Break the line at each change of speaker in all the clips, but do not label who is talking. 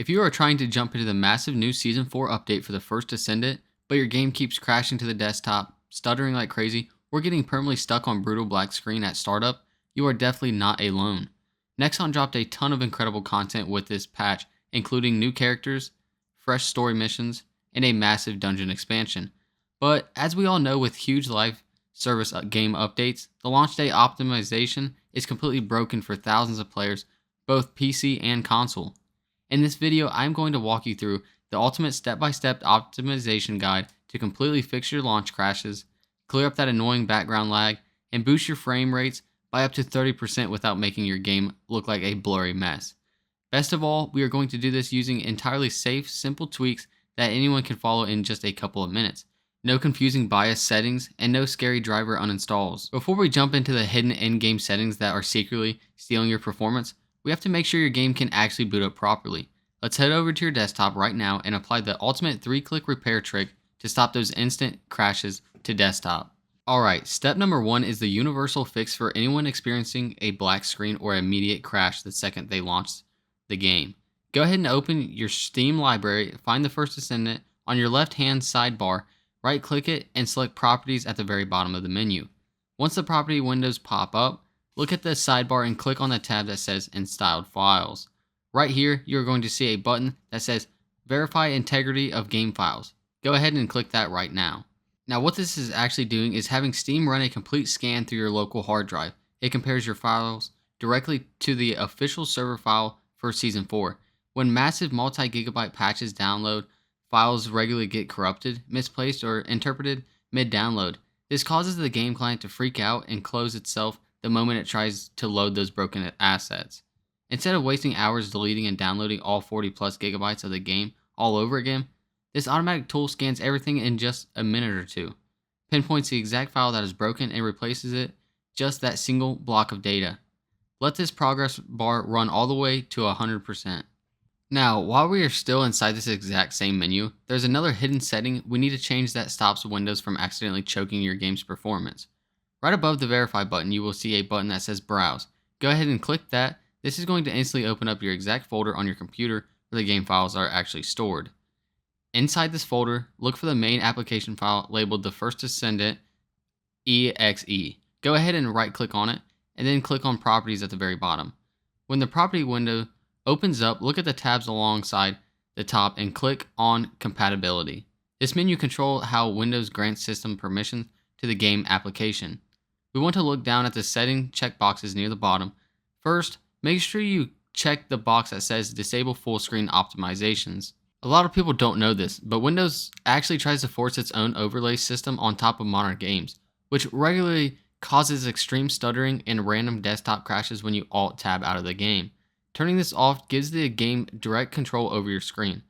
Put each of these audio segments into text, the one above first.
If you are trying to jump into the massive new Season 4 update for the First Descendant, but your game keeps crashing to the desktop, stuttering like crazy, or getting permanently stuck on brutal black screen at startup, you are definitely not alone. Nexon dropped a ton of incredible content with this patch, including new characters, fresh story missions, and a massive dungeon expansion. But as we all know with huge live service game updates, the launch day optimization is completely broken for thousands of players, both PC and console. In this video, I'm going to walk you through the ultimate step-by-step optimization guide to completely fix your launch crashes, clear up that annoying background lag, and boost your frame rates by up to 30% without making your game look like a blurry mess. Best of all, we are going to do this using entirely safe, simple tweaks that anyone can follow in just a couple of minutes. No confusing BIOS settings, and no scary driver uninstalls. Before we jump into the hidden in-game settings that are secretly stealing your performance, we have to make sure your game can actually boot up properly. Let's head over to your desktop right now and apply the ultimate 3-click repair trick to stop those instant crashes to desktop. Alright, step number 1 is the universal fix for anyone experiencing a black screen or immediate crash the second they launch the game. Go ahead and open your Steam library, find the First Descendant on your left-hand sidebar, right-click it, and select Properties at the very bottom of the menu. Once the property windows pop up, look at the sidebar and click on the tab that says Installed Files. Right here, you're going to see a button that says Verify Integrity of Game Files. Go ahead and click that right now. Now what this is actually doing is having Steam run a complete scan through your local hard drive. It compares your files directly to the official server file for Season 4. When massive multi-gigabyte patches download, files regularly get corrupted, misplaced, or interpreted mid-download. This causes the game client to freak out and close itself the moment it tries to load those broken assets. Instead of wasting hours deleting and downloading all 40 plus gigabytes of the game all over again, this automatic tool scans everything in just a minute or two, pinpoints the exact file that is broken, and replaces it just that single block of data. Let this progress bar run all the way to 100%. Now, while we are still inside this exact same menu, there's another hidden setting we need to change that stops Windows from accidentally choking your game's performance. Right above the Verify button, you will see a button that says Browse. Go ahead and click that. This is going to instantly open up your exact folder on your computer where the game files are actually stored. Inside this folder, look for the main application file labeled the First Descendant EXE. Go ahead and right-click on it, and then click on Properties at the very bottom. When the property window opens up, look at the tabs alongside the top and click on Compatibility. This menu controls how Windows grants system permission to the game application. We want to look down at the setting checkboxes near the bottom. First, make sure you check the box that says Disable Full Screen Optimizations. A lot of people don't know this, but Windows actually tries to force its own overlay system on top of modern games, which regularly causes extreme stuttering and random desktop crashes when you Alt-Tab out of the game. Turning this off gives the game direct control over your screen.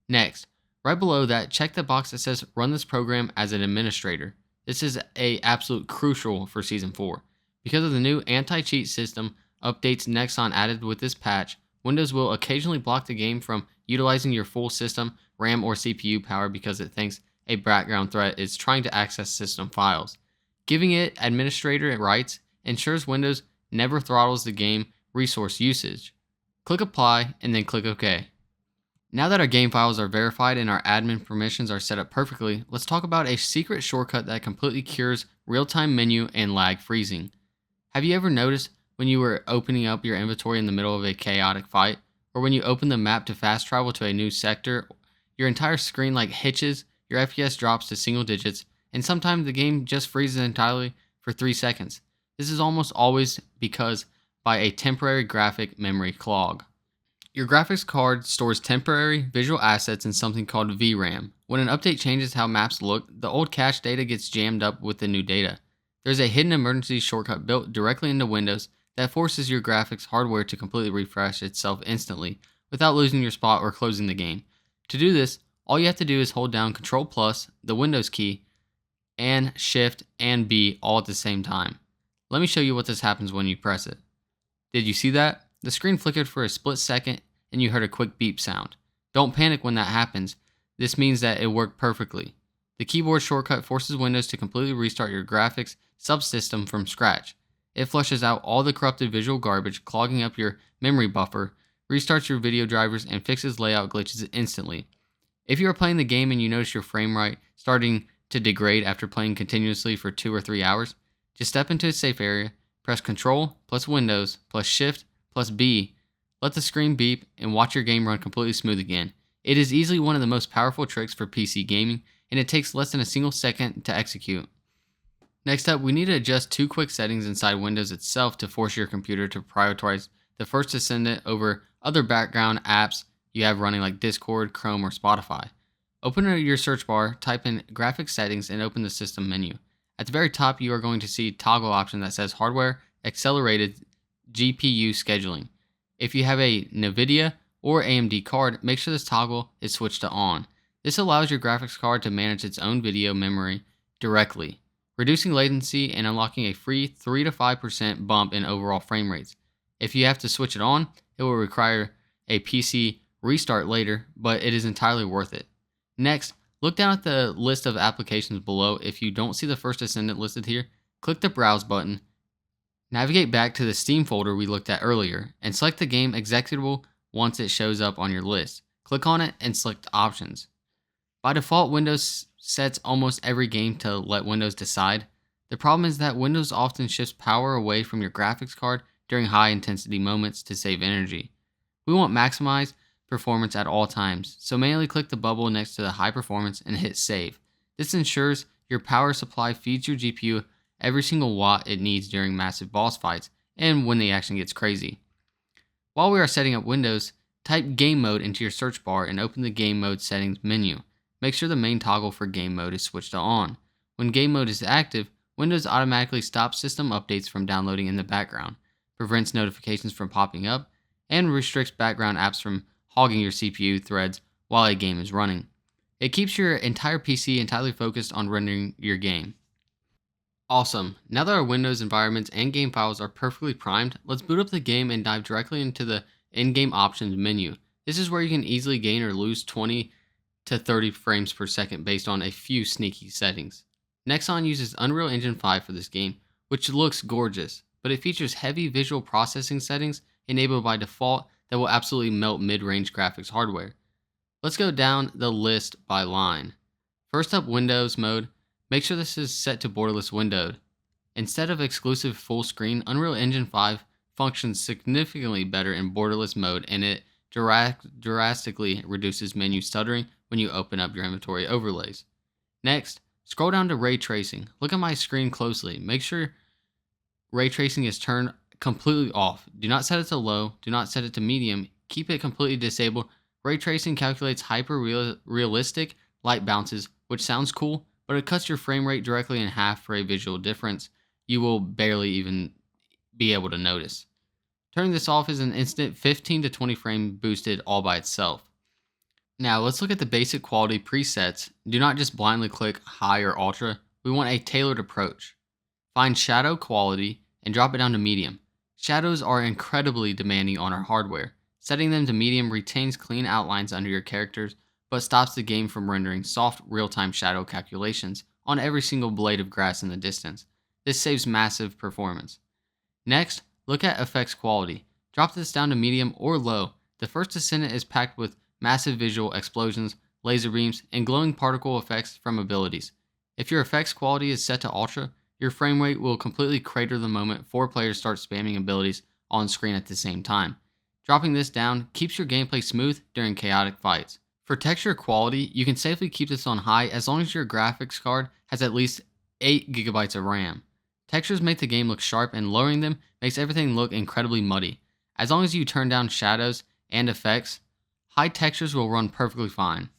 Next, right below that, check the box that says Run this program as an administrator. This is absolute crucial for Season 4. Because of the new anti-cheat system updates Nexon added with this patch, Windows will occasionally block the game from utilizing your full system, RAM, or CPU power because it thinks a background threat is trying to access system files. Giving it administrator rights ensures Windows never throttles the game resource usage. Click Apply and then click OK. Now that our game files are verified and our admin permissions are set up perfectly, let's talk about a secret shortcut that completely cures real-time menu and lag freezing. Have you ever noticed when you were opening up your inventory in the middle of a chaotic fight, or when you open the map to fast travel to a new sector, your entire screen hitches, your FPS drops to single digits, and sometimes the game just freezes entirely for 3 seconds. This is almost always because by a temporary graphic memory clog. Your graphics card stores temporary visual assets in something called VRAM. When an update changes how maps look, the old cache data gets jammed up with the new data. There's a hidden emergency shortcut built directly into Windows that forces your graphics hardware to completely refresh itself instantly without losing your spot or closing the game. To do this, all you have to do is hold down Ctrl+, the Windows key, and Shift and B all at the same time. Let me show you what this happens when you press it. Did you see that? The screen flickered for a split second and you heard a quick beep sound. Don't panic when that happens. This means that it worked perfectly. The keyboard shortcut forces Windows to completely restart your graphics subsystem from scratch. It flushes out all the corrupted visual garbage, clogging up your memory buffer, restarts your video drivers, and fixes layout glitches instantly. If you are playing the game and you notice your frame rate starting to degrade after playing continuously for 2 or 3 hours, just step into a safe area, press Ctrl plus Windows plus Shift plus B, let the screen beep, and watch your game run completely smooth again. It is easily one of the most powerful tricks for PC gaming, and it takes less than a single second to execute. Next up, we need to adjust 2 quick settings inside Windows itself to force your computer to prioritize the First Descendant over other background apps you have running like Discord, Chrome, or Spotify. Open your search bar, type in Graphics Settings, and open the System menu. At the very top, you are going to see toggle option that says Hardware Accelerated GPU Scheduling. If you have a NVIDIA or AMD card, make sure this toggle is switched to on. This allows your graphics card to manage its own video memory directly, reducing latency and unlocking a free 3 to 5% bump in overall frame rates. If you have to switch it on, it will require a PC restart later, but it is entirely worth it. Next, look down at the list of applications below. If you don't see the First Descendant listed here, click the Browse button, navigate back to the Steam folder we looked at earlier, and select the game executable once it shows up on your list. Click on it and select Options. By default, Windows sets almost every game to let Windows decide. The problem is that Windows often shifts power away from your graphics card during high intensity moments to save energy. We want maximize performance at all times, so manually click the bubble next to the high performance and hit save. This ensures your power supply feeds your GPU every single watt it needs during massive boss fights and when the action gets crazy. While we are setting up Windows, type Game Mode into your search bar and open the Game Mode settings menu. Make sure the main toggle for Game Mode is switched to on. When Game Mode is active, Windows automatically stops system updates from downloading in the background, prevents notifications from popping up, and restricts background apps from hogging your CPU threads while a game is running. It keeps your entire PC entirely focused on rendering your game. Awesome. Now that our Windows environments and game files are perfectly primed, let's boot up the game and dive directly into the in-game options menu. This is where you can easily gain or lose 20 to 30 frames per second based on a few sneaky settings. Nexon uses Unreal Engine 5 for this game, which looks gorgeous, but it features heavy visual processing settings enabled by default that will absolutely melt mid-range graphics hardware. Let's go down the list by line. First up, Windows mode. Make sure this is set to borderless windowed. Instead of exclusive full screen, Unreal Engine 5 functions significantly better in borderless mode, and it drastically reduces menu stuttering when you open up your inventory overlays. Next, scroll down to ray tracing. Look at my screen closely. Make sure ray tracing is turned completely off. Do not set it to low. Do not set it to medium. Keep it completely disabled. Ray tracing calculates hyper-realistic light bounces, which sounds cool, but it cuts your frame rate directly in half for a visual difference you will barely even be able to notice. Turning this off is an instant 15 to 20 frame boosted all by itself. Now let's look at the basic quality presets. Do not just blindly click high or ultra. We want a tailored approach. Find shadow quality and drop it down to medium. Shadows are incredibly demanding on our hardware. Setting them to medium retains clean outlines under your characters, but stops the game from rendering soft real-time shadow calculations on every single blade of grass in the distance. This saves massive performance. Next, look at effects quality. Drop this down to medium or low. The First Descendant is packed with massive visual explosions, laser beams, and glowing particle effects from abilities. If your effects quality is set to ultra, your frame rate will completely crater the moment 4 players start spamming abilities on screen at the same time. Dropping this down keeps your gameplay smooth during chaotic fights. For texture quality, you can safely keep this on high as long as your graphics card has at least 8 GB of RAM. Textures make the game look sharp, and lowering them makes everything look incredibly muddy. As long as you turn down shadows and effects, high textures will run perfectly fine.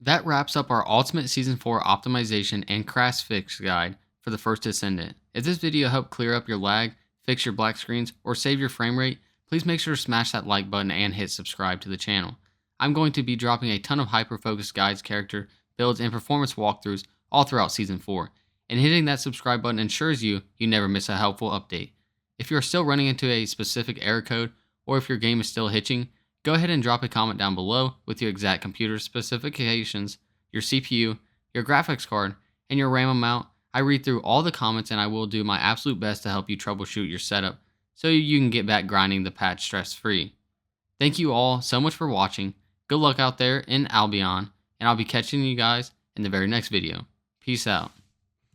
That wraps up our Ultimate Season 4 optimization and crash fix guide for the First Descendant. If this video helped clear up your lag, fix your black screens, or save your frame rate, please make sure to smash that like button and hit subscribe to the channel. I'm going to be dropping a ton of hyper-focused guides, character builds, and performance walkthroughs all throughout Season 4, and hitting that subscribe button ensures you never miss a helpful update. If you are still running into a specific error code, or if your game is still hitching, go ahead and drop a comment down below with your exact computer specifications, your CPU, your graphics card, and your RAM amount. I read through all the comments and I will do my absolute best to help you troubleshoot your setup so you can get back grinding the patch stress-free. Thank you all so much for watching. Good luck out there in Albion, and I'll be catching you guys in the very next video. Peace out.